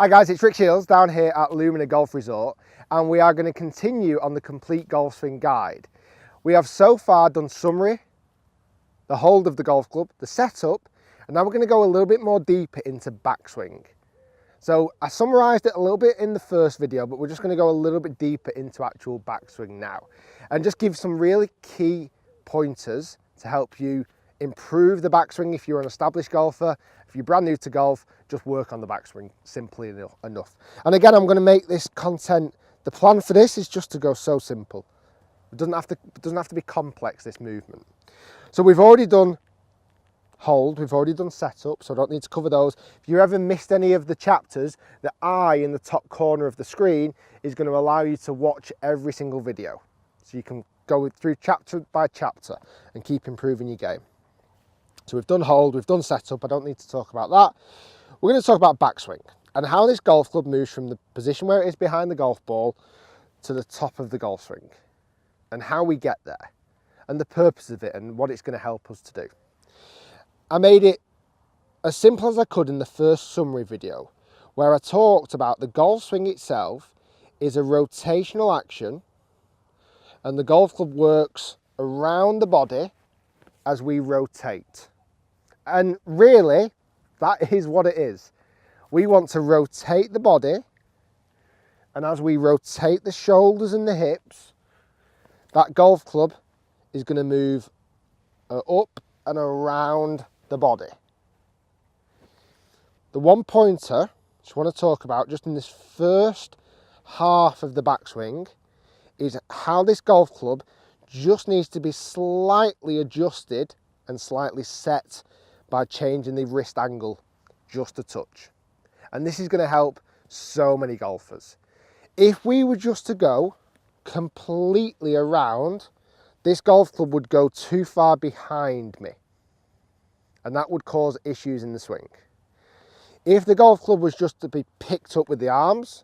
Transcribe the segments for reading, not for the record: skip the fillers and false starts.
Hi guys, it's Rick Shields down here at Lumina Golf Resort, and we are going to continue on the complete golf swing guide. We have so far done summary, the hold of the golf club, the setup, and now we're going to go a little bit more deeper into backswing. So I summarised it a little bit in the first video, but we're just going to go a little bit deeper into actual backswing now and just give some really key pointers to help you improve the backswing if you're an established golfer. If you're brand new to golf, just work on the backswing simply enough. And again, I'm going to make this content, the plan for this is just to go so simple. It doesn't have to be complex, this movement. So we've already done hold, we've already done setup, so I don't need to cover those. If you ever missed any of the chapters, the eye in the top corner of the screen is going to allow you to watch every single video. So you can go through chapter by chapter and keep improving your game. So we've done hold, we've done setup, I don't need to talk about that. We're going to talk about backswing and how this golf club moves from the position where it is behind the golf ball to the top of the golf swing and how we get there and the purpose of it and what it's going to help us to do. I made it as simple as I could in the first summary video where I talked about the golf swing itself is a rotational action and the golf club works around the body as we rotate. And really, that is what it is. We want to rotate the body, and as we rotate the shoulders and the hips, that golf club is going to move up and around the body. The one pointer I just want to talk about just in this first half of the backswing is how this golf club just needs to be slightly adjusted and slightly set by changing the wrist angle just a touch. And this is going to help so many golfers. If we were just to go completely around, this golf club would go too far behind me. And that would cause issues in the swing. If the golf club was just to be picked up with the arms,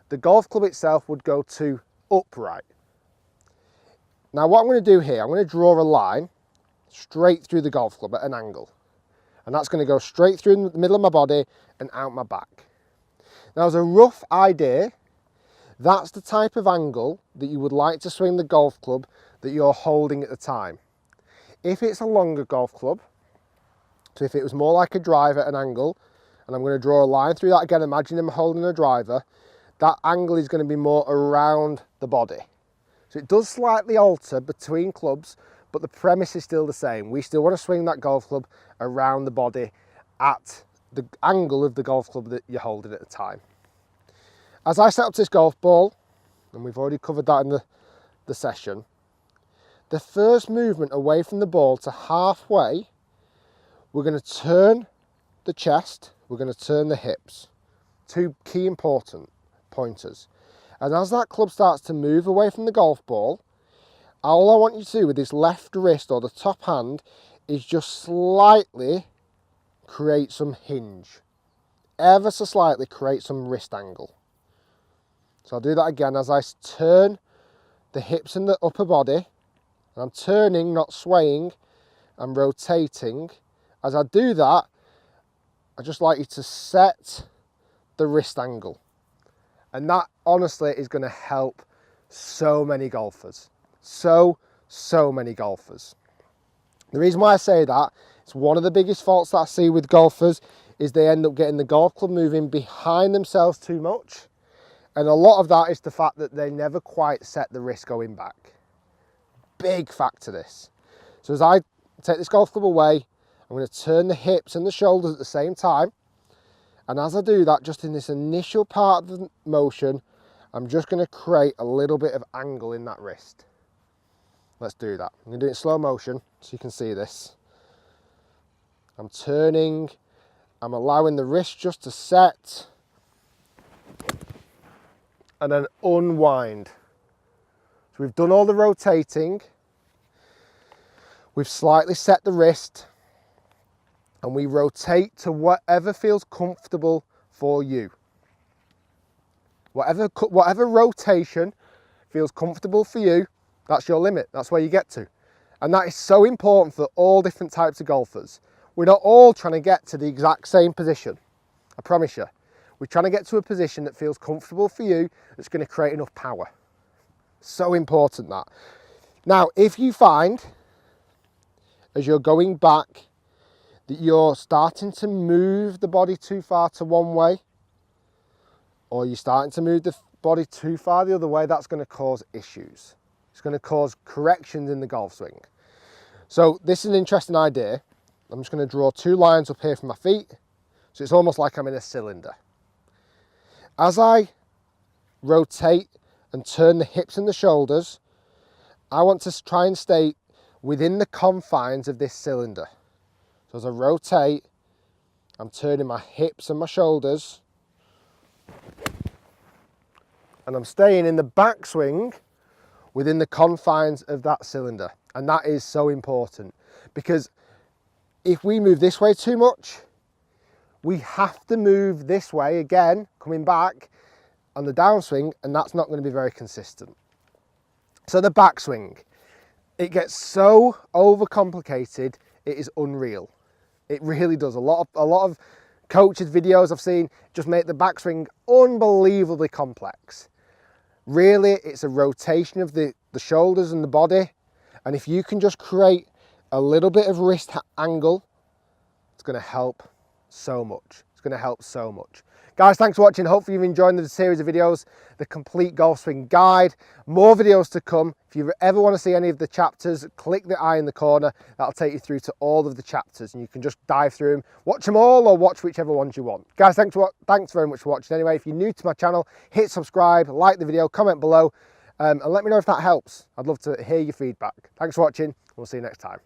the golf club itself would go too upright. Now what I'm going to do here, I'm going to draw a line straight through the golf club at an angle. And that's going to go straight through the middle of my body and out my back. Now as a rough idea, that's the type of angle that you would like to swing the golf club that you're holding at the time. If it's a longer golf club, so if it was more like a driver at an angle, and I'm going to draw a line through that again, imagine I'm holding a driver, that angle is going to be more around the body. So it does slightly alter between clubs, but the premise is still the same. We still want to swing that golf club around the body at the angle of the golf club that you're holding at the time. As I set up this golf ball, and we've already covered that in the session, the first movement away from the ball to halfway, we're going to turn the chest, we're going to turn the hips. Two key important pointers. And as that club starts to move away from the golf ball, all I want you to do with this left wrist or the top hand is just slightly create some hinge. Ever so slightly create some wrist angle. So I'll do that again as I turn the hips and the upper body. And I'm turning, not swaying. I'm rotating. As I do that, I just like you to set the wrist angle. And that honestly is going to help so many golfers. So many golfers. The reason why I say that, it's one of the biggest faults that I see with golfers is they end up getting the golf club moving behind themselves too much. And a lot of that is the fact that they never quite set the wrist going back. Big factor this. So as I take this golf club away, I'm going to turn the hips and the shoulders at the same time. And as I do that, just in this initial part of the motion, I'm just going to create a little bit of angle in that wrist. Let's do that. I'm going to do it in slow motion so you can see this. I'm turning, I'm allowing the wrist just to set and then unwind. So we've done all the rotating, we've slightly set the wrist and we rotate to whatever feels comfortable for you. Whatever rotation feels comfortable for you, that's your limit, that's where you get to. And that is so important for all different types of golfers. We're not all trying to get to the exact same position, I promise you. We're trying to get to a position that feels comfortable for you, that's going to create enough power. So important that. Now, if you find, as you're going back, that you're starting to move the body too far to one way, or you're starting to move the body too far the other way, that's going to cause issues. It's going to cause corrections in the golf swing. So this is an interesting idea. I'm just going to draw 2 lines up here from my feet. So it's almost like I'm in a cylinder. As I rotate and turn the hips and the shoulders, I want to try and stay within the confines of this cylinder. So as I rotate, I'm turning my hips and my shoulders, and I'm staying in the backswing within the confines of that cylinder. And that is so important, because if we move this way too much, we have to move this way again, coming back on the downswing, and that's not going to be very consistent. So the backswing, it gets so overcomplicated, it is unreal. It really does. A lot of coaches' videos I've seen just make the backswing unbelievably complex. Really, it's a rotation of the shoulders and the body, and if you can just create a little bit of wrist angle, it's going to help so much. It's going to help so much. Guys, thanks for watching. Hopefully you've enjoyed the series of videos, the complete golf swing guide. More videos to come. If you ever want to see any of the chapters, click the eye in the corner. That'll take you through to all of the chapters, and you can just dive through them, watch them all, or watch whichever ones you want. Guys, thanks very much for watching. Anyway, if you're new to my channel, hit subscribe, like the video, comment below, and let me know if that helps. I'd love to hear your feedback. Thanks for watching. We'll see you next time.